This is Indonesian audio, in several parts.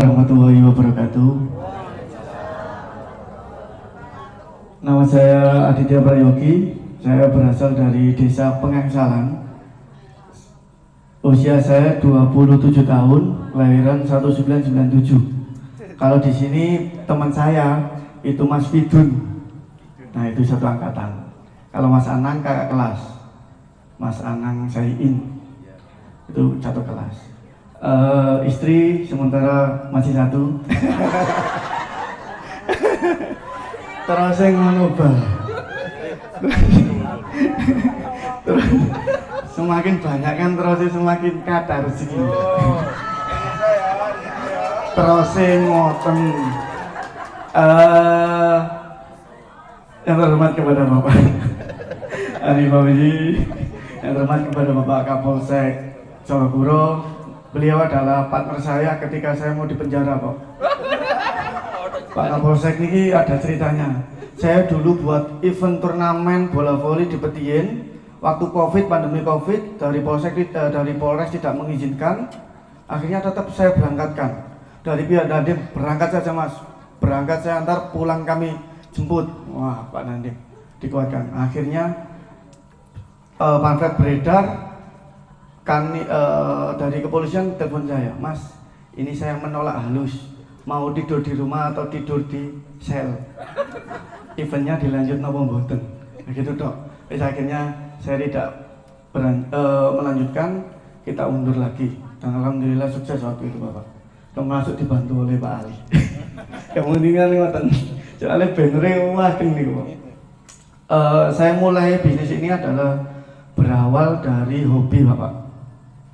Warahmatullahi wabarakatuh. Nama saya Aditya Prayogi. Saya berasal dari Desa Pengengsalan. Usia saya 27 tahun, kelahiran 1997. Kalau di sini teman saya itu Mas Fidun. Nah, itu satu angkatan. Kalau Mas Anang kakak kelas. Mas Anang Sayin itu satu kelas. Istri sementara masih satu. Terus yang ngono terus semakin banyak kan terus semakin kata rezeki. Terus ngoten yang terhormat kepada Bapak Ani Fauzi, yang terhormat kepada Bapak Kapolsek Jayapura. Beliau adalah partner saya ketika saya mau dipenjara, Pak. Pak Kapolsek ini ada ceritanya. Saya dulu buat event turnamen bola voli di Petien. Waktu Covid, pandemi Covid, dari Polres tidak mengizinkan. Akhirnya tetap saya berangkatkan. Dari pihak Dandim, berangkat saja Mas. Berangkat saya antar, pulang kami jemput. Wah, Pak Dandim dikuatkan. Akhirnya pamflet beredar. Dari kepolisian telepon saya, Mas, ini saya menolak halus, mau tidur di rumah atau tidur di sel. Eventnya dilanjut nopo mboten. Begitu dok. Akhirnya saya tidak melanjutkan, kita undur lagi. Dan alhamdulillah sukses waktu itu Bapak. Termasuk dibantu oleh Pak Ali. Kemudian ngoten. Soalnya benernya wah nih Pak. Saya mulai bisnis ini adalah berawal dari hobi Bapak.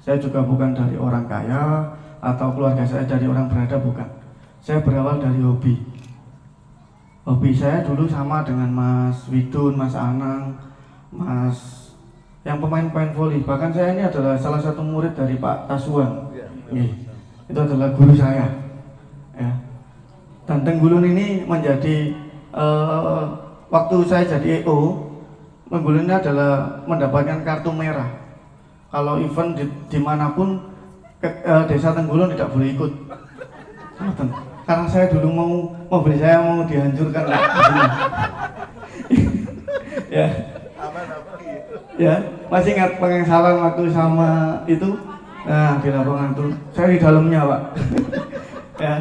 Saya juga bukan dari orang kaya atau keluarga saya dari orang berada, bukan. Saya berawal dari hobi. Hobi saya dulu sama dengan Mas Widun, Mas Anang, Mas yang pemain-pemain voli. Bahkan saya ini adalah salah satu murid dari Pak Tasuan. Itu adalah guru saya. Ya. Dan Tenggulun ini menjadi waktu saya jadi EO, Tenggulun ini adalah mendapatkan kartu merah. Kalau event dimanapun desa Tenggulun tidak boleh ikut. Karena saya dulu mobil saya mau dihancurkan. Ya. Ya, masih ingat Pengengsalan waktu sama itu. Nah, di lapangan itu saya di dalamnya, Pak. Ya.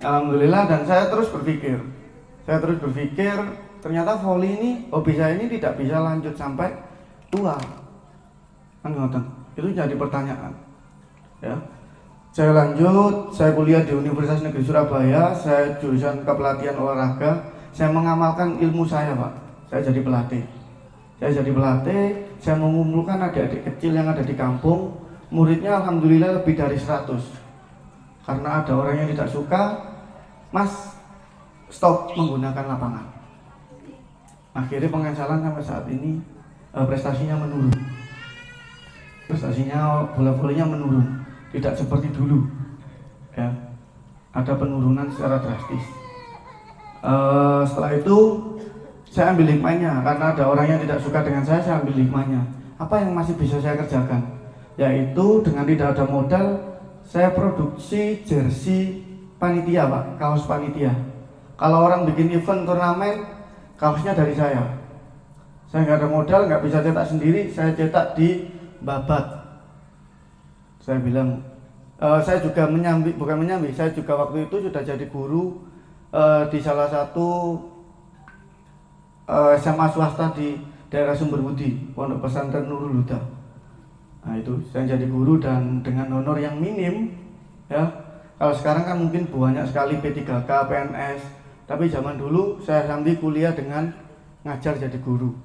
Alhamdulillah, dan saya terus berpikir. Ternyata voli ini, hobi saya ini tidak bisa lanjut sampai tua. Kan ngoten. Itu jadi pertanyaan. Ya. Saya lanjut, saya kuliah di Universitas Negeri Surabaya, saya jurusan kepelatihan olahraga, saya mengamalkan ilmu saya, Pak. Saya jadi pelatih. Saya mengumpulkan adik-adik kecil yang ada di kampung, muridnya alhamdulillah lebih dari 100. Karena ada orang yang tidak suka, Mas, stop menggunakan lapangan. Akhirnya Pengengsalan sampai saat ini prestasinya menurun. Bola volinya menurun, tidak seperti dulu. Ya, ada penurunan secara drastis. Setelah itu saya ambil hikmahnya, karena ada orang yang tidak suka dengan saya ambil hikmahnya. Apa yang masih bisa saya kerjakan? Yaitu dengan tidak ada modal, saya produksi jersey panitia, Pak, kaos panitia. Kalau orang bikin event turnamen, kaosnya dari saya. Saya nggak ada modal, nggak bisa cetak sendiri, saya cetak di Babat. Saya bilang, saya juga saya juga waktu itu sudah jadi guru di salah satu SMA swasta di daerah Sumberwudi, Pondok Pesantren Nurul Huda. Nah itu, saya jadi guru dan dengan honor yang minim, ya. Kalau sekarang kan mungkin banyak sekali P3K, PNS, tapi zaman dulu saya sambil kuliah dengan ngajar jadi guru.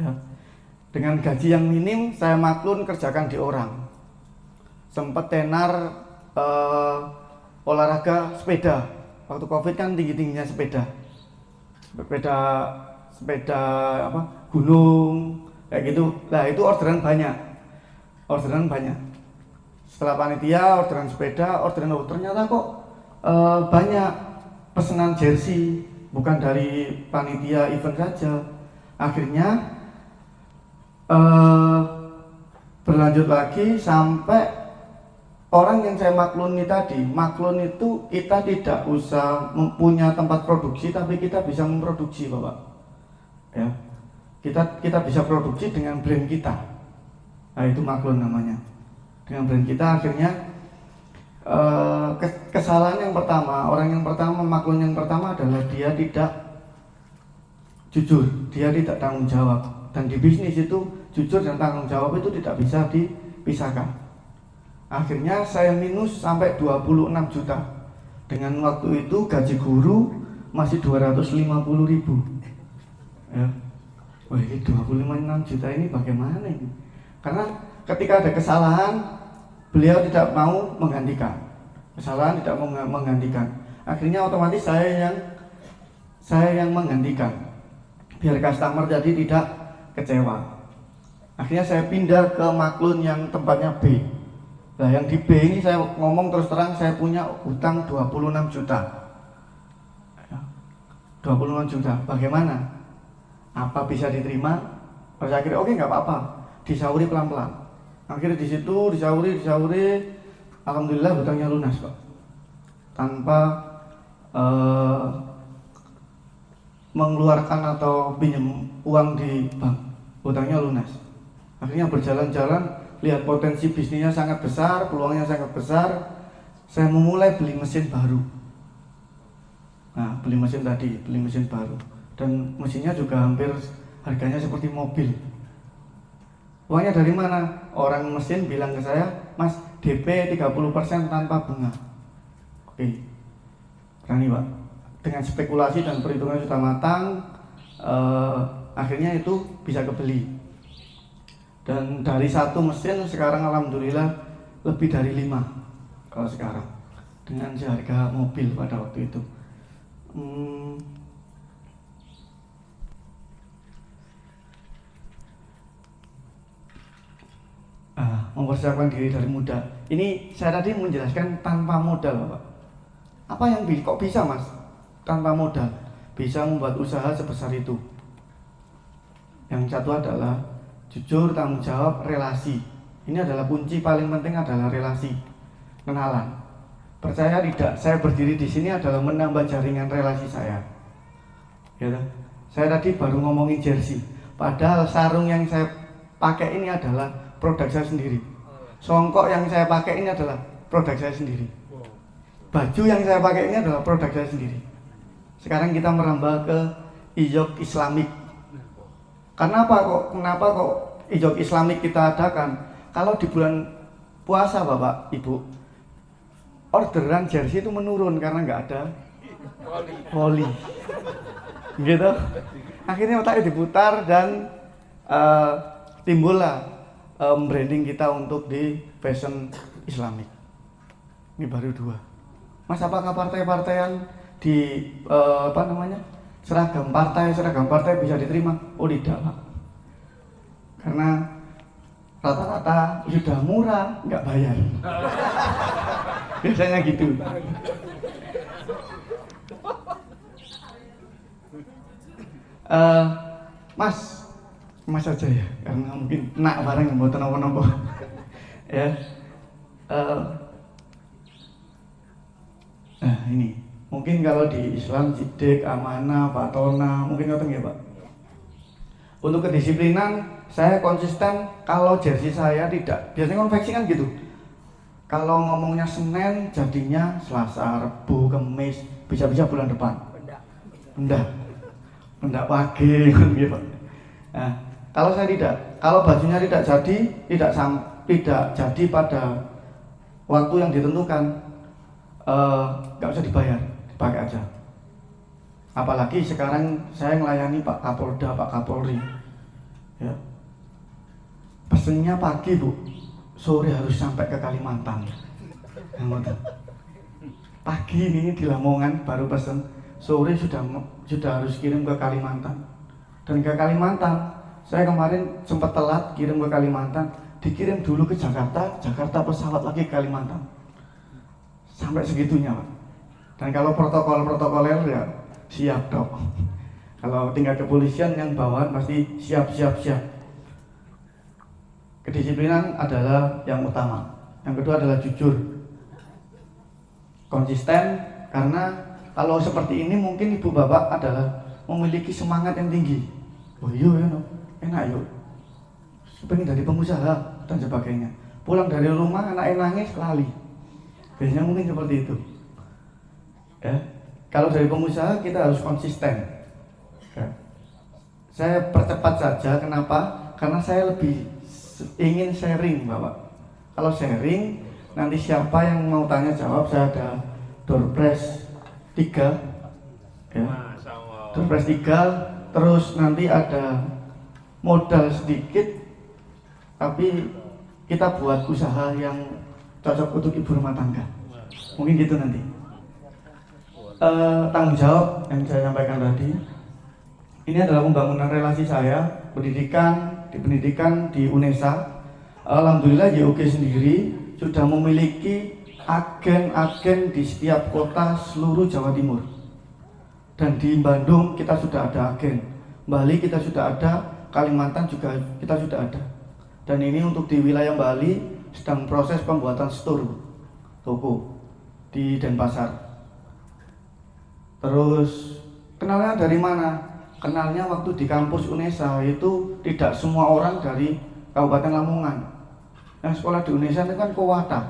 Ya. Dengan gaji yang minim, saya maklun kerjakan di orang. Sempat tenar olahraga sepeda. Waktu Covid kan tinggi-tingginya sepeda gunung, kayak gitu. Nah itu orderan banyak. Setelah panitia, orderan sepeda, ternyata kok banyak pesanan jersey, bukan dari panitia event saja. Akhirnya berlanjut lagi sampai orang yang saya makluni tadi, maklun itu kita tidak usah punya tempat produksi, tapi kita bisa memproduksi, Bapak. Ya, kita bisa produksi dengan brand kita. Nah, itu maklun namanya. Dengan brand kita akhirnya kesalahan yang pertama, orang yang pertama, maklun yang pertama adalah dia tidak jujur, dia tidak tanggung jawab. Dan di bisnis itu jujur dan tanggung jawab itu tidak bisa dipisahkan. Akhirnya saya minus sampai 26 juta. Dengan waktu itu gaji guru masih 250.000. Ya. Wah, ini 26 juta ini bagaimana ini? Karena ketika ada kesalahan, beliau tidak mau menggantikan. Kesalahan tidak mau menggantikan. Akhirnya otomatis saya yang menggantikan. Biar customer jadi tidak kecewa. Akhirnya saya pindah ke maklun yang tempatnya B. Nah, yang di B ini saya ngomong terus terang, saya punya hutang 26 juta. 26 juta. Bagaimana? Apa bisa diterima? Pada akhirnya oke, nggak apa-apa. Disauri pelan-pelan. Akhirnya di situ disauri, alhamdulillah hutangnya lunas, Pak. Tanpa mengeluarkan atau pinjam uang di bank, hutangnya lunas. Akhirnya berjalan-jalan, lihat potensi bisnisnya sangat besar, peluangnya sangat besar. Saya memulai beli mesin baru. Nah, beli mesin baru. Dan mesinnya juga hampir harganya seperti mobil. Uangnya dari mana? Orang mesin bilang ke saya, Mas, DP 30% tanpa bunga. Oke, berani, Pak. Dengan spekulasi dan perhitungan sudah matang, akhirnya itu bisa kebeli. Dan dari satu mesin sekarang alhamdulillah lebih dari 5 kalau sekarang, dengan seharga mobil pada waktu itu. Mempersiapkan diri dari muda. Ini saya tadi menjelaskan tanpa modal, Bapak. Apa yang kok bisa, Mas? Tanpa modal bisa membuat usaha sebesar itu. Yang satu adalah jujur, tanggung jawab, relasi. Ini adalah kunci paling penting, adalah relasi, kenalan. Percaya tidak, saya berdiri di sini adalah menambah jaringan relasi saya. Ya, saya tadi baru ngomongin jersey, padahal sarung yang saya pakai ini adalah produk saya sendiri. Songkok yang saya pakai ini adalah produk saya sendiri. Baju yang saya pakai ini adalah produk saya sendiri. Sekarang kita merambah ke ijok Islamik. Kenapa kok ijok Islamik kita adakan? Kalau di bulan puasa, Bapak, Ibu, orderan jersey itu menurun karena nggak ada voli. Gitu. Akhirnya otaknya diputar dan timbullah branding kita untuk di fashion Islamik. Ini baru 2. Mas, apakah partai-partai yang di seragam partai bisa diterima? Oh, tidak, Pak. Karena rata-rata sudah murah, nggak bayar. Biasanya gitu. Mas aja ya, karena mungkin nak barang yang buat nopo-nopo. Ya. Nah, ini mungkin kalau di Islam Sidik, Amanah, Fatona, mungkin ngoten ya, Pak. Untuk kedisiplinan saya konsisten. Kalau jersey saya tidak, biasanya konveksi kan gitu. Kalau ngomongnya Senin jadinya Selasa, Rabu, Kamis, bisa-bisa bulan depan. Pendak pagi gitu, Pak. Nah, kalau saya tidak, kalau bajunya tidak jadi pada waktu yang ditentukan, nggak usah dibayar, dipakai aja. Apalagi sekarang saya melayani Pak Kapolda, Pak Kapolri, ya. Pesennya pagi, Bu, sore harus sampai ke Kalimantan. Pagi ini di Lamongan baru pesen, sore sudah harus kirim ke Kalimantan. Dan ke Kalimantan, saya kemarin sempat telat kirim ke Kalimantan, dikirim dulu ke Jakarta pesawat lagi ke Kalimantan. Sampai segitunya, Pak. Dan kalau protokoler ya siap, Dok. Kalau tingkat kepolisian yang bawahan pasti siap. Kedisiplinan adalah yang utama. Yang kedua adalah jujur. Konsisten, karena kalau seperti ini mungkin ibu bapak adalah memiliki semangat yang tinggi. Oh iya ya no, enak yuk. Pengen dari pengusaha dan sebagainya. Pulang dari rumah anaknya nangis lali. Biasanya mungkin seperti itu. Ya. Kalau dari pengusaha kita harus konsisten. Ya. Saya percepat saja, kenapa? Karena saya lebih ingin sharing, Bapak. Kalau sharing, nanti siapa yang mau tanya jawab, saya ada doorpress 3, ya. Doorpress 3, terus nanti ada modal sedikit, tapi kita buat usaha yang cocok untuk ibu rumah tangga. Mungkin gitu nanti. Tanggung jawab yang saya sampaikan tadi, ini adalah pembangunan relasi saya, pendidikan di UNESA. Alhamdulillah YOG sendiri sudah memiliki agen-agen di setiap kota seluruh Jawa Timur. Dan di Bandung kita sudah ada agen, Bali kita sudah ada, Kalimantan juga kita sudah ada. Dan ini untuk di wilayah Bali sedang proses pembuatan store toko di Denpasar. Terus kenalnya dari mana? Kenalnya waktu di kampus UNESA itu tidak semua orang dari Kabupaten Lamongan. Yang sekolah di UNESA itu kan kewata.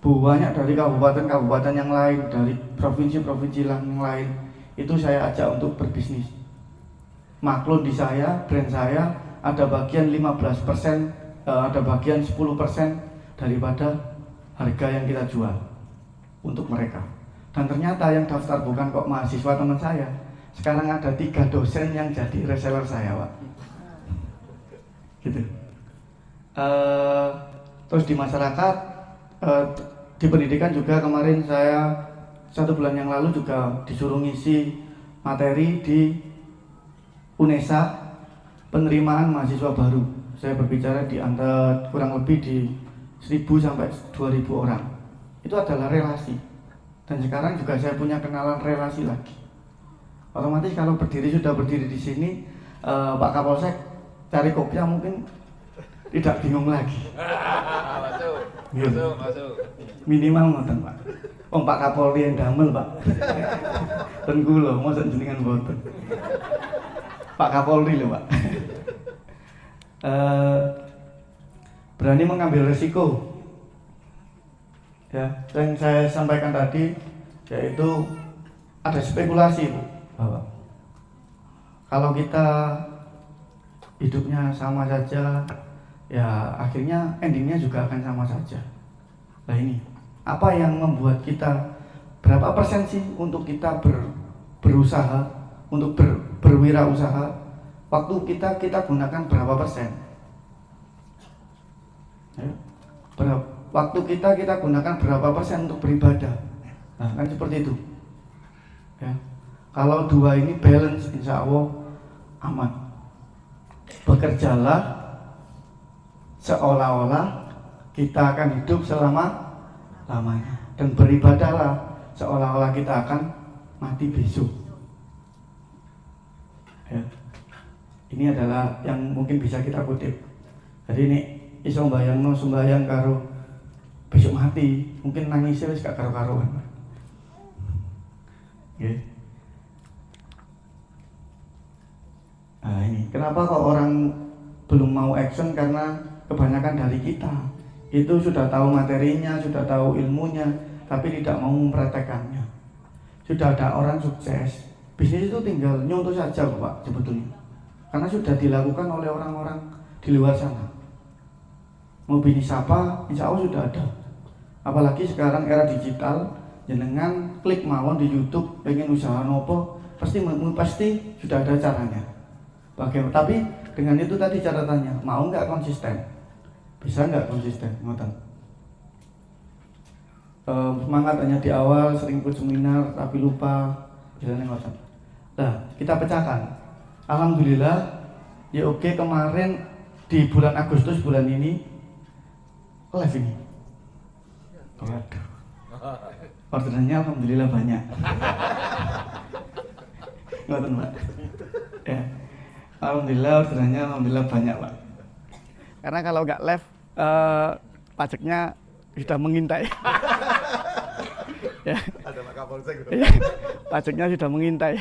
Banyak dari kabupaten-kabupaten yang lain, dari provinsi-provinsi yang lain. Itu saya ajak untuk berbisnis. Maklum di saya, brand saya ada bagian 15%, ada bagian 10% daripada harga yang kita jual untuk mereka. Dan ternyata yang daftar bukan kok mahasiswa teman saya. Sekarang ada 3 dosen yang jadi reseller saya, Pak. Gitu. Terus di masyarakat, di pendidikan juga kemarin saya 1 bulan yang lalu juga disuruh ngisi materi di UNESA penerimaan mahasiswa baru. Saya berbicara di antara kurang lebih di 1.000 sampai 2.000 orang. Itu adalah relasi. Dan sekarang juga saya punya kenalan relasi lagi. Otomatis kalau sudah berdiri di sini, Pak Kapolsek cari kopiah mungkin tidak bingung lagi. Masuk. Minimal ngoten, Pak. Pak Kapolri yang damel, Pak. Dan kula mosok jenengan boten. Pak Kapolri lho, Pak. Berani mengambil resiko. Ya, yang saya sampaikan tadi yaitu ada spekulasi, Bu, bahwa kalau kita hidupnya sama saja, ya akhirnya endingnya juga akan sama saja. Nah ini, apa yang membuat kita berapa persen sih untuk kita berusaha, untuk berwirausaha? Waktu kita gunakan berapa persen? Ya, waktu kita gunakan berapa persen untuk beribadah? Nah, kan seperti itu. Ya. Kalau 2 ini balance, insya Allah aman. Bekerjalah seolah-olah kita akan hidup selama-lamanya, dan beribadahlah seolah-olah kita akan mati besok. Ya. Ini adalah yang mungkin bisa kita kutip. Jadi ini iso sembayang karo besok mati, mungkin nangisnya wis gak karo-karoan. Okay. Nah ini, kenapa kok orang belum mau action? Karena kebanyakan dari kita itu sudah tahu materinya, sudah tahu ilmunya, tapi tidak mau mempraktekannya. Sudah ada orang sukses, bisnis itu tinggal nyontoh saja, Pak, sebetulnya. Karena sudah dilakukan oleh orang-orang di luar sana. Mau bisnis apa, insya Allah sudah ada. Apalagi sekarang era digital, jenengan klik mawon di YouTube, pengen usaha nopo, pasti sudah ada caranya. Bagaimana? Tapi dengan itu tadi catatannya, mau nggak konsisten? Bisa nggak konsisten? Ngoten. Semangat hanya di awal, sering ikut seminar tapi lupa, biasanya ngoten. Nah, kita pecahkan. Alhamdulillah, YOG kemarin di bulan Agustus bulan ini live ini. Waduh. Orderannya alhamdulillah banyak. Ngoten, Pak. Ya. Alhamdulillah orderannya banyak, Pak. Karena kalau nggak live pajaknya sudah mengintai. Ya. Ada Pak Kapolsek. Ya, pajaknya sudah mengintai.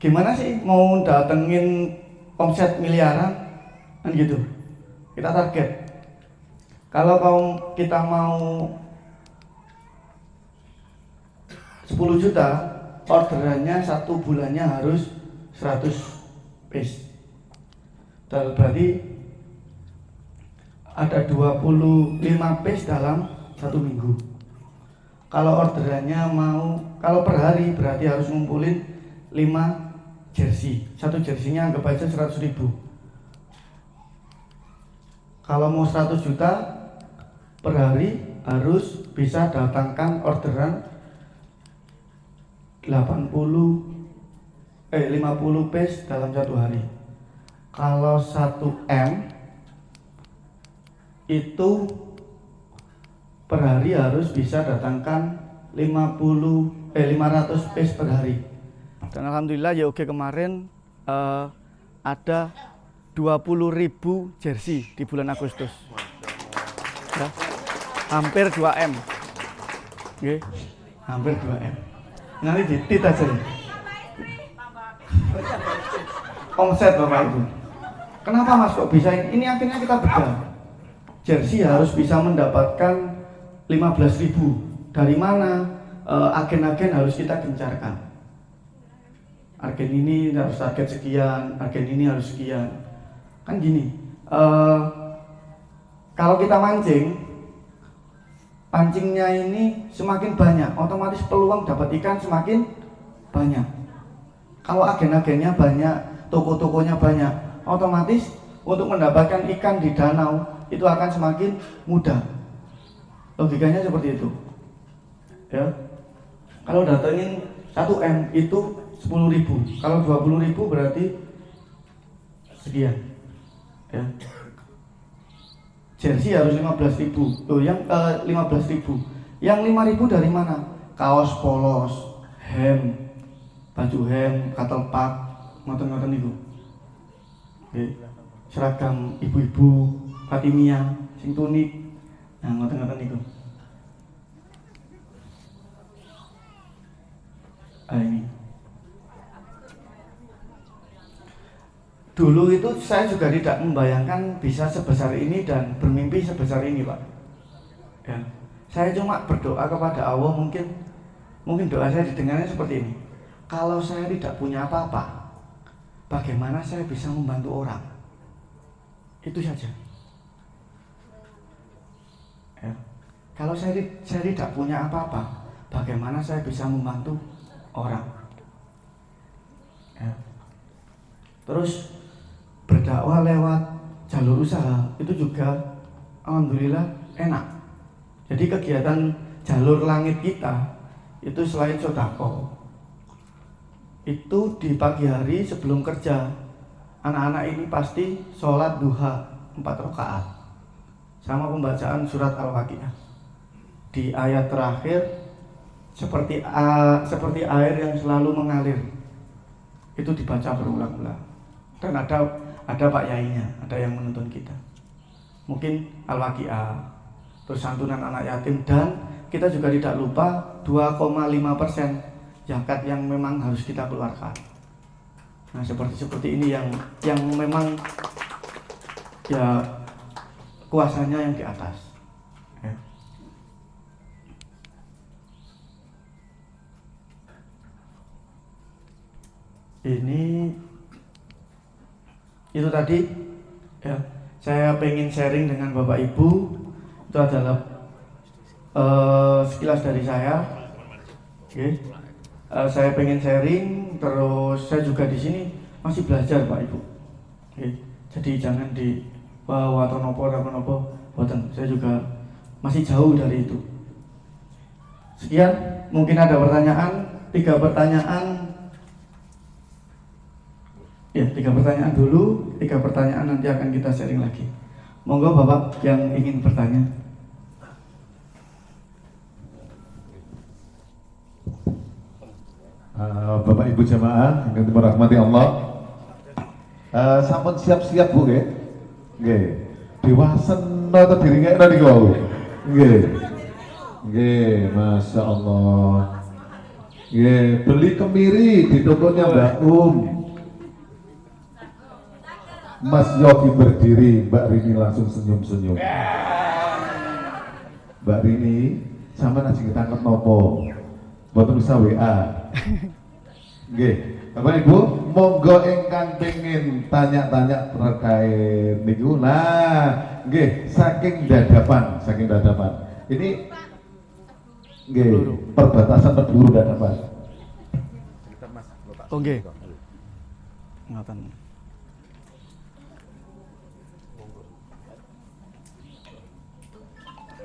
Gimana sih mau datengin omset miliaran kan gitu? Kita target. Kalau kita mau 10 juta, orderannya satu bulannya harus 100 piece. Dan berarti ada 25 piece dalam satu minggu. Kalau orderannya kalau per hari berarti harus ngumpulin 5 jersey. Satu jersey-nya anggap aja 100.000. Kalau mau 100 juta per hari harus bisa datangkan orderan 50 piece dalam satu hari. Kalau 1 M itu per hari harus bisa datangkan 500 piece per hari. Dan alhamdulillah YOG kemarin ada 20.000 jersey di bulan Agustus. Ya, hampir 2 M. Oke, hampir 2 M. Nanti ditit aja ya. Omset Bapak Ibu. Kenapa Mas kok bisa ini? Ini akhirnya kita bedah. Jersey harus bisa mendapatkan 15.000. Dari mana? Agen-agen harus kita gencarkan. Agen ini harus target sekian, agen ini harus sekian. Kan gini, kalau kita pancingnya ini semakin banyak, otomatis peluang dapat ikan semakin banyak. Kalau agen-agennya banyak, toko-tokonya banyak, otomatis untuk mendapatkan ikan di danau itu akan semakin mudah. Logikanya seperti itu. Ya. Kalau datengin 1 M itu 10.000. Kalau 20.000 berarti sekian. Ya. Jersey harus 15.000. Loh, yang 15.000. Yang 5.000 dari mana? Kaos polos, hem, baju hem, katelpak, ngoten-ngoten niku. Nggih. Seragam ibu-ibu Fatimiyah, sing tunik. Nah, ngoten-ngoten niku. Ini. Dulu itu saya juga tidak membayangkan bisa sebesar ini dan bermimpi sebesar ini, Pak. Ya. Saya cuma berdoa kepada Allah, mungkin doa saya didengarnya seperti ini. Kalau saya tidak punya apa-apa, bagaimana saya bisa membantu orang? Itu saja. Ya. Kalau saya tidak punya apa-apa, bagaimana saya bisa membantu orang? Ya. Terus berdakwah lewat jalur usaha itu juga alhamdulillah enak. Jadi kegiatan jalur langit kita itu selain sodako, itu di pagi hari sebelum kerja anak-anak ini pasti sholat duha 4 rakaat sama pembacaan surat Al-Waqiah. Di ayat terakhir seperti air yang selalu mengalir itu dibaca berulang-ulang. Dan ada Pak Yainya, ada yang menuntun kita. Mungkin Al-Waqiah, terus santunan anak yatim, dan kita juga tidak lupa 2,5% zakat yang memang harus kita keluarkan. Nah, seperti ini yang memang ya kuasanya yang di atas. Ya. Ini itu tadi ya, saya pengen sharing dengan Bapak Ibu. Itu adalah sekilas dari saya. Okay. Saya pengen sharing, terus saya juga di sini masih belajar Pak Ibu. Okay. Jadi jangan dibawa atau nopo, saya juga masih jauh dari itu. Sekian, mungkin ada pertanyaan, 3 pertanyaan. Ya, 3 pertanyaan dulu, 3 pertanyaan nanti akan kita sharing lagi. Monggo Bapak yang ingin bertanya. Bapak Ibu jamaah yang dirahmati Allah, sampun siap-siap Bu nggih. Nggih. Diwasen dipesenno atau diringekno niku. Nggih. Nggih, Masya Allah. Nggih, beli kemiri di tokonya Mbak Mas Yogi berdiri, Mbak Rini langsung senyum-senyum. Mbak Rini, sampean ajeng ketangkep nopo? Mboten usah WA. Nggih, Bapak Ibu, monggo ingkang pengen tanya-tanya terkait niku. Nah, nggih, saking dadapan. Ini nggih, perbatasan Peduru dadapan. Oh nggih. Ngoten.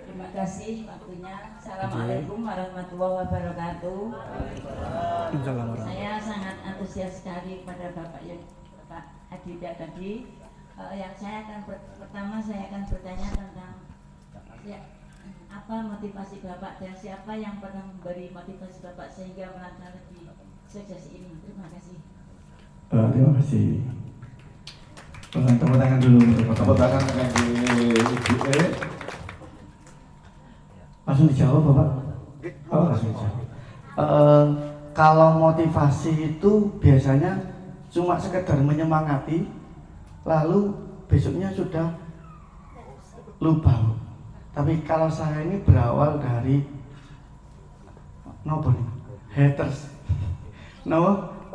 Terima kasih waktunya. Assalamualaikum warahmatullahi wabarakatuh. Saya sangat antusias sekali pada Bapak Adida tadi. Yang saya akan pertama saya akan bertanya tentang apa motivasi Bapak dan siapa yang pernah memberi motivasi Bapak sehingga melangkah lebih sukses ini. Terima kasih. Terima kasih. Tepuk tangan dulu untuk Bapak. Tepuk tangan kangge Ibu. Langsung dijawab Bapak? Oh, langsung dijawab. Kalau motivasi itu biasanya cuma sekedar menyemangati, lalu besoknya sudah lupa. Tapi kalau saya ini berawal dari haters,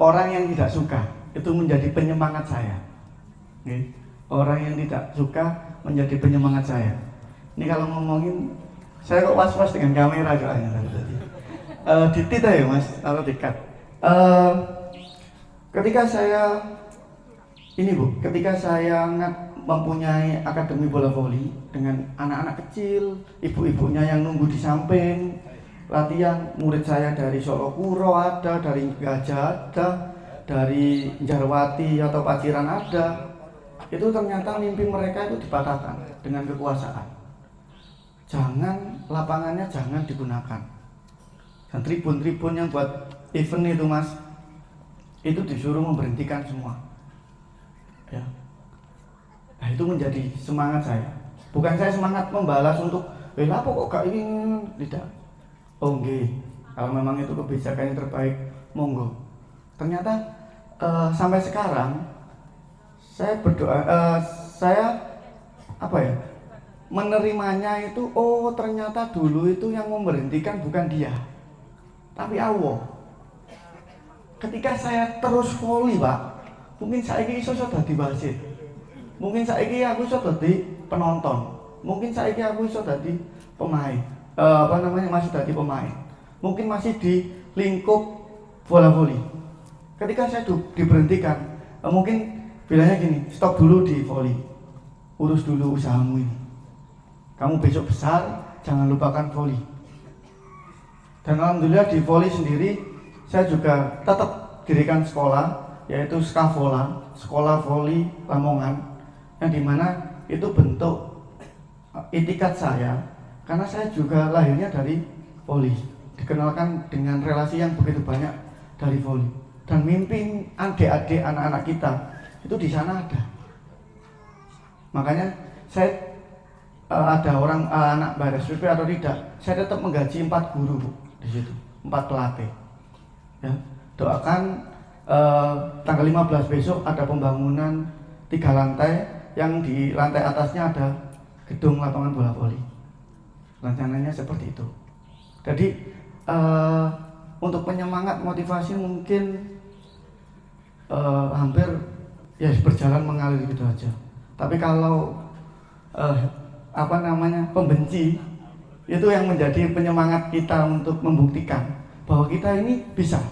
orang yang tidak suka itu menjadi penyemangat saya. Orang yang tidak suka menjadi penyemangat saya. Ini kalau ngomongin, saya kok was-was dengan kamera soalnya tadi. Ditit ya Mas, atau dikat. Ketika saya mempunyai akademi bola voli dengan anak-anak kecil, ibu-ibunya yang nunggu di samping latihan, murid saya dari Solo Kuro ada, dari Gajah ada, dari Jarwati atau Paciran ada. Itu ternyata mimpi mereka itu dipatahkan dengan kekuasaan. Lapangannya jangan digunakan. Dan tribun-tribun yang buat event itu Mas, itu disuruh memberhentikan semua. Ya. Nah, itu menjadi semangat saya. Bukan saya semangat membalas untuk, apa kok gak ingin, tidak. Oh nggih, kalau memang itu kebijakan yang terbaik, monggo. Ternyata sampai sekarang saya berdoa, menerimanya itu, ternyata dulu itu yang memberhentikan bukan dia, tapi Allah. Ketika saya terus voli Pak, mungkin saya ini iso dadi wasit, mungkin saya ini aku iso dadi penonton, mungkin saya ini aku iso dadi pemain, masih dadi pemain, mungkin masih di lingkup bola voli. Ketika saya diberhentikan, mungkin bilangnya gini, stop dulu di voli, urus dulu usahamu ini. Kamu besok besar, jangan lupakan voli. Dan alhamdulillah di voli sendiri, saya juga tetap dirikan sekolah, yaitu Skavola, Sekolah Voli Lamongan, yang dimana itu bentuk itikat saya, karena saya juga lahirnya dari voli, dikenalkan dengan relasi yang begitu banyak dari voli, dan mimpi adik-adik anak-anak kita itu di sana ada. Makanya saya ada orang anak BRSPP atau tidak, saya tetap menggaji 4 guru di situ, 4 pelatih. Ya, doakan tanggal 15 besok ada pembangunan 3 lantai, yang di lantai atasnya ada gedung lapangan bola voli. Rencananya seperti itu. Jadi untuk penyemangat motivasi mungkin hampir ya berjalan mengalir gitu aja. Tapi kalau pembenci itu yang menjadi penyemangat kita untuk membuktikan bahwa kita ini bisa,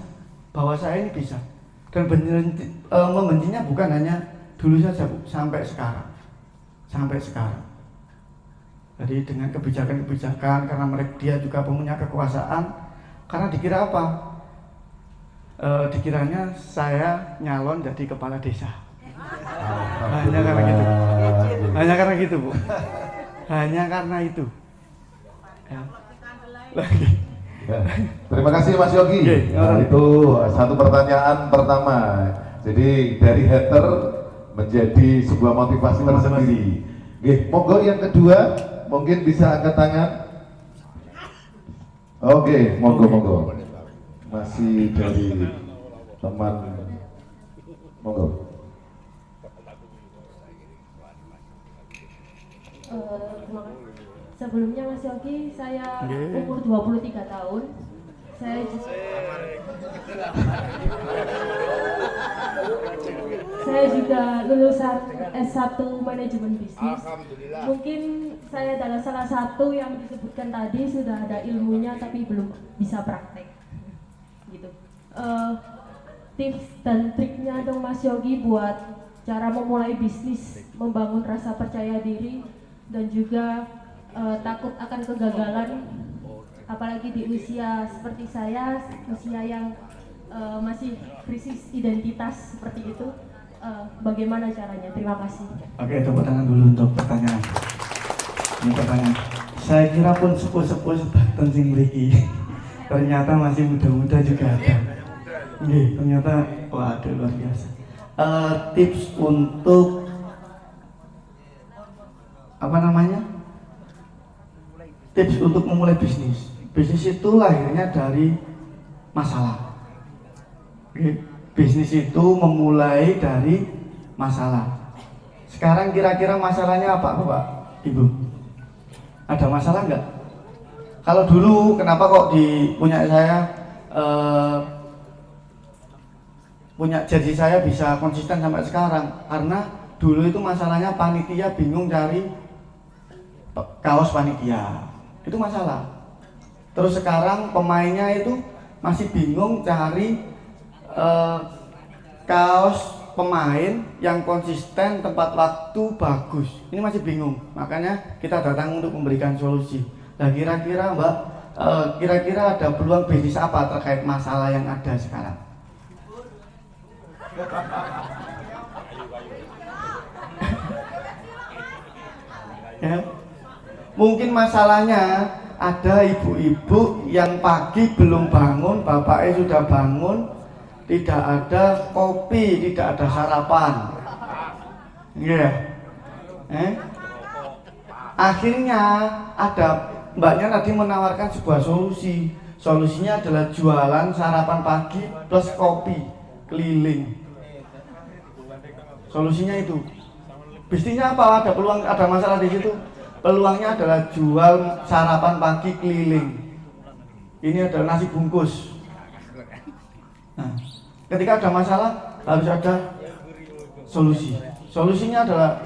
bahwa saya ini bisa. Dan membencinya bukan hanya dulu saja Bu, sampai sekarang. Jadi dengan kebijakan-kebijakan, karena dia juga punya kekuasaan, karena dikira apa? Dikiranya saya nyalon jadi kepala desa. Hanya karena gitu Bu. Hanya karena itu. Ya. Terima kasih Mas Yogi. Nah, itu satu pertanyaan pertama. Jadi dari hater menjadi sebuah motivasi tersendiri. Oke, monggo yang kedua, mungkin bisa angkat tangan. Oke, monggo. Masih dari teman, monggo. Sebelumnya Mas Yogi, saya umur 23 tahun. Saya juga lulusan S1 Manajemen Bisnis. Mungkin saya adalah salah satu yang disebutkan tadi sudah ada ilmunya tapi belum bisa praktek. Gitu. Tips dan triknya dong Mas Yogi buat cara memulai bisnis, membangun rasa percaya diri dan juga takut akan kegagalan, apalagi di usia seperti saya, usia yang masih krisis identitas seperti itu. Bagaimana caranya? Terima kasih. Oke, tepuk tangan dulu untuk pertanyaan. Ini pertanyaan. Saya kira pun sepuh-sepuh sebagian sing mriki. Ternyata masih muda-muda juga ada. Ternyata waduh luar biasa. Tips untuk apa namanya? Tips untuk memulai bisnis. Bisnis itu lahirnya dari masalah. Bisnis itu memulai dari masalah. Sekarang kira-kira masalahnya apa, Bapak, Ibu? Ada masalah nggak? Kalau dulu, kenapa kok di punya saya punya jersey saya bisa konsisten sampai sekarang? Karena dulu itu masalahnya panitia bingung cari kaos panitia. Itu masalah. Terus sekarang pemainnya itu masih bingung cari kaos pemain yang konsisten, tepat waktu, bagus. Ini masih bingung. Makanya kita datang untuk memberikan solusi. Nah, kira-kira Mbak, kira-kira ada peluang bisnis apa terkait masalah yang ada sekarang? Ya. Mungkin masalahnya ada ibu-ibu yang pagi belum bangun, bapaknya sudah bangun, tidak ada kopi, tidak ada sarapan. Akhirnya ada mbaknya tadi menawarkan sebuah solusi. Solusinya adalah jualan sarapan pagi plus kopi keliling. Solusinya itu. Bisnisnya apa? Ada peluang, ada masalah di situ. Peluangnya adalah jual sarapan pagi keliling. Ini adalah nasi bungkus. Nah, ketika ada masalah harus ada solusi. Solusinya adalah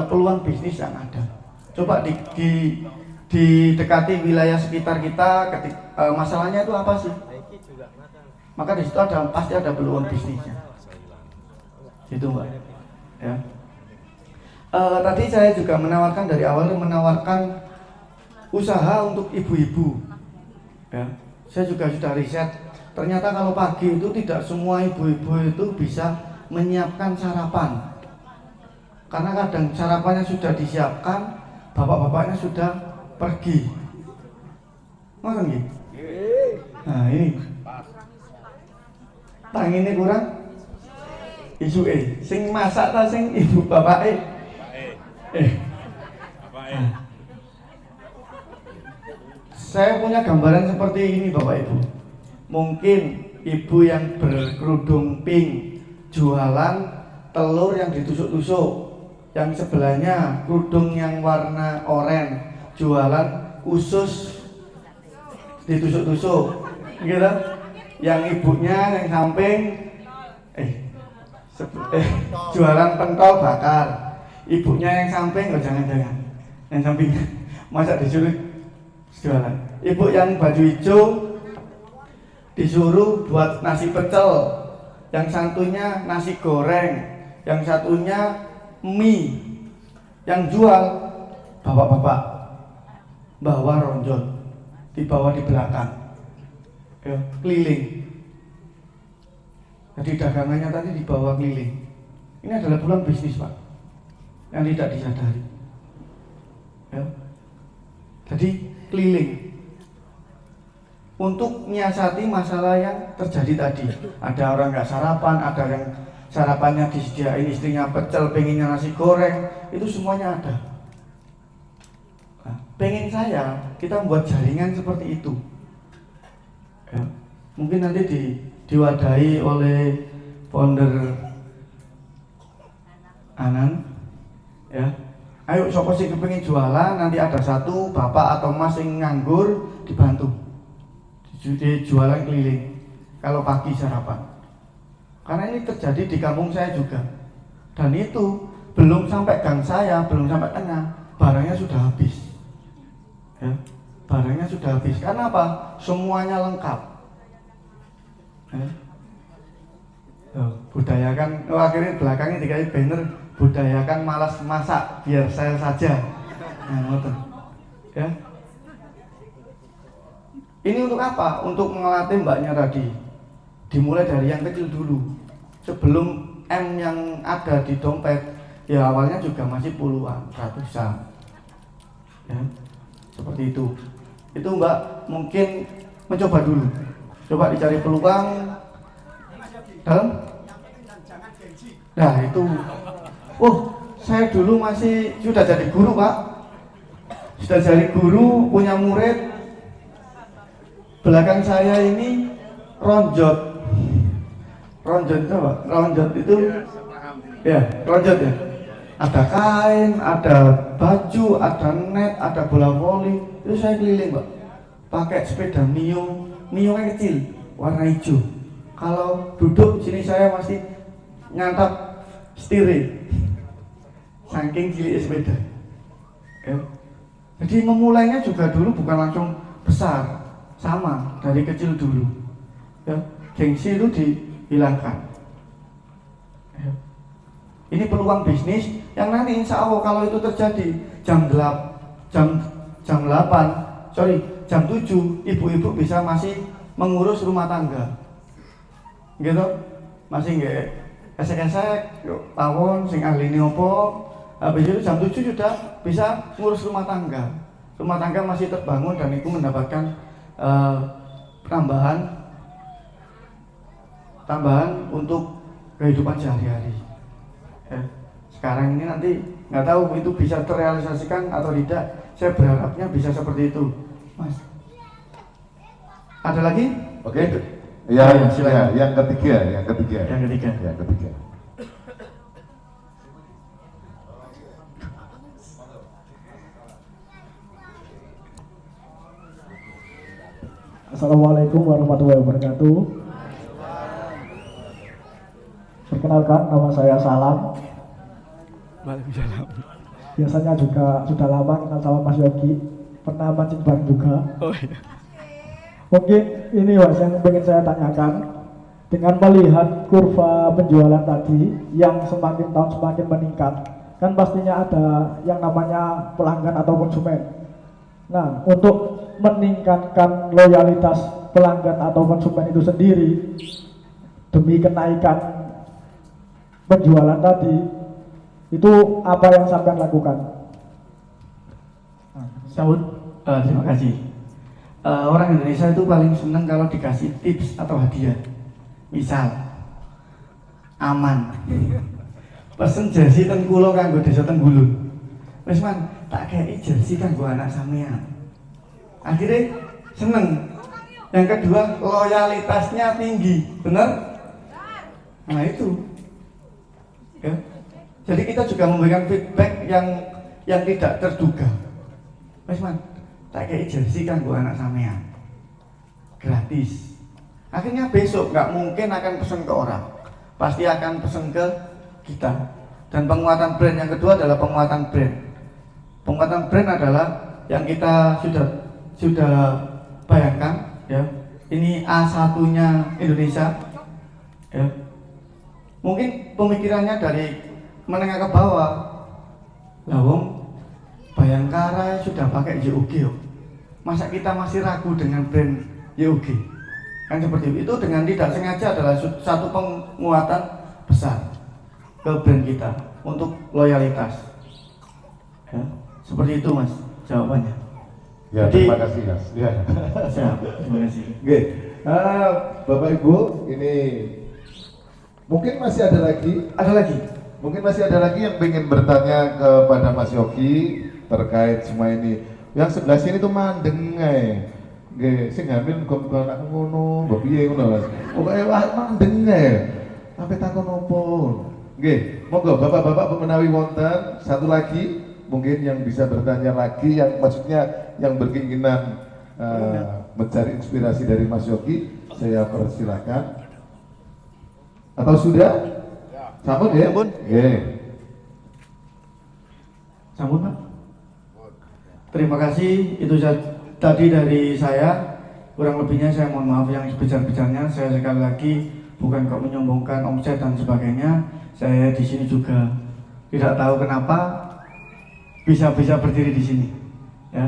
peluang bisnis yang ada. Coba didekati wilayah sekitar kita, masalahnya itu apa sih? Maka di situ pasti ada peluang bisnisnya. Itu Mbak. Ya. Tadi saya juga menawarkan dari awal usaha untuk ibu-ibu. Ya. Saya juga sudah riset. Ternyata kalau pagi itu tidak semua ibu-ibu itu bisa menyiapkan sarapan. Karena kadang sarapannya sudah disiapkan, bapak-bapaknya sudah pergi. Makan gitu. Nah ini, tanginnya kurang. Isu sing masak ta sing ibu bapak Saya punya gambaran seperti ini Bapak Ibu. Mungkin ibu yang berkerudung pink jualan telur yang ditusuk-tusuk, yang sebelahnya kerudung yang warna oranye jualan usus ditusuk-tusuk, gitu. Yang ibunya yang samping jualan pentol bakar, ibunya yang samping jangan-jangan yang samping masa disuruh jualan. Ibu yang baju hijau disuruh buat nasi pecel, yang satunya nasi goreng, yang satunya mie. Yang jual bapak-bapak bawa ronjol, dibawa di belakang, keliling. Jadi dagangannya tadi dibawa keliling. Ini adalah peluang bisnis Pak, yang tidak disadari. Jadi keliling untuk menyiasati masalah yang terjadi tadi. Ada orang nggak sarapan, ada yang sarapannya disediain istrinya pecel, pengennya nasi goreng, itu semuanya ada. pengen kita membuat jaringan seperti itu. Ya. Mungkin nanti diwadahi oleh founder Anan, ya. Ayo sopo sing kepengin jualan, nanti ada satu bapak atau mas yang nganggur dibantu. Jualan keliling. Kalau pagi sarapan. Karena ini terjadi di kampung saya juga. Dan itu belum sampai gang saya, belum sampai tengah, barangnya sudah habis. Ya, barangnya sudah habis. Karena apa? Semuanya lengkap. Ya. Budayakan, akhirnya belakangnya dikasih banner, budayakan malas masak, biar saya saja. Nah, ya. Ini untuk apa? Untuk mengelatih mbaknya tadi. Dimulai dari yang kecil dulu. Sebelum M yang ada di dompet, ya awalnya juga masih puluhan, ratusan. Ya. Seperti itu. Itu Mbak mungkin mencoba dulu. Coba dicari peluang dalam. Nah itu. Saya dulu masih sudah jadi guru Pak. Sudah jadi guru, punya murid. Belakang saya ini ronjot. Ronjot itu apa? Ronjot itu ya, ronjot ya. Ada kain, ada baju, ada net, ada bola voli. Itu saya keliling Pak, pakai sepeda Mio yang kecil, warna hijau. Kalau duduk sini saya masih nyantap setirnya, saking cilik sepeda. Ya. Jadi memulainya juga dulu bukan langsung besar, sama dari kecil dulu. Ya. Gengsi itu dihilangkan. Ya. Ini peluang bisnis yang nanti insya Allah kalau itu terjadi jam 7 ibu-ibu bisa masih mengurus rumah tangga, gitu, masih nggak esek-esek, tawon, sing ahli opo, habis itu jam 7 sudah bisa ngurus rumah tangga masih terbangun dan itu mendapatkan tambahan untuk kehidupan sehari-hari. Ya. Sekarang ini nanti nggak tahu itu bisa terrealisasikan atau tidak. Saya berharapnya bisa seperti itu, Mas. Ada lagi? Oke. Ya, silakan. Yang ketiga. Assalamualaikum warahmatullahi wabarakatuh. Perkenalkan, nama saya Salam. Waalaikumsalam. Biasanya juga sudah lama kenal sama Mas Yogi, pernah mancing bareng juga. Oh iya. Mungkin ini Mas yang ingin saya tanyakan. Dengan melihat kurva penjualan tadi yang semakin tahun semakin meningkat, kan pastinya ada yang namanya pelanggan atau konsumen. Nah, untuk meningkatkan loyalitas pelanggan atau konsumen itu sendiri demi kenaikan penjualan tadi, itu apa yang sampai lakukan? Saud, terima kasih. Orang Indonesia itu paling senang kalau dikasih tips atau hadiah. Misal, aman. Pesen jersey ten kula kanggo desa Tenggulun. Wis man, tak kei jersey kanggo anak sampean. Akhirnya seneng. Yang kedua, loyalitasnya tinggi, benar? Nah itu. Ya. Jadi kita juga memberikan feedback yang tidak terduga. Wes man, tak kei jersey kanggo anak sampean. Gratis. Akhirnya besok nggak mungkin akan pesan ke orang, pasti akan pesan ke kita. Dan penguatan brand yang kedua adalah penguatan brand. Penguatan brand adalah yang kita sudah bayangkan, ya. Ini A1-nya Indonesia, ya. Mungkin pemikirannya dari menengah ke bawah. Lawong Bayangkara sudah pakai YOG, masa kita masih ragu dengan brand YOG? Kan seperti itu, dengan tidak sengaja adalah satu penguatan besar ke brand kita untuk loyalitas. Ya, seperti itu Mas jawabannya. Ya, terima kasih Mas. Ya. Siap, terima kasih. Oke, Bapak Ibu, ini mungkin masih ada lagi. Mungkin masih ada lagi yang ingin bertanya kepada Mas Yogi terkait semua ini. Yang sebelah sini tuh mandeng ae. Nggih, sing hamil muga anakku ngono, mbok piye ngono Mas. Pokoke wah mandeng ae. Sampai takon opo. Nggih, monggo Bapak-bapak menawi wonten satu lagi mungkin yang bisa bertanya lagi, yang maksudnya yang berkeinginan mencari inspirasi dari Mas Yogi, saya persilakan. Atau sudah? Sampun ya? Sampun. Nggih. Sampun Pak. Terima kasih, itu tadi dari saya. Kurang lebihnya saya mohon maaf yang sebesar-besarnya. Saya sekali lagi bukan kok menyombongkan omset dan sebagainya. Saya di sini juga tidak tahu kenapa bisa berdiri di sini, ya.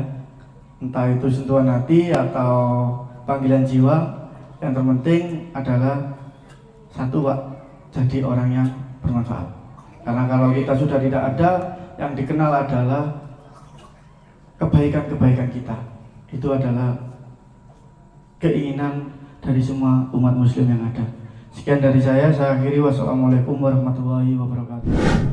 Entah itu sentuhan hati atau panggilan jiwa. Yang terpenting adalah satu Pak, jadi orang yang bermanfaat. Karena kalau kita sudah tidak ada, yang dikenal adalah kebaikan-kebaikan kita. Itu adalah keinginan dari semua umat muslim yang ada. Sekian dari saya akhiri. Wassalamualaikum warahmatullahi wabarakatuh.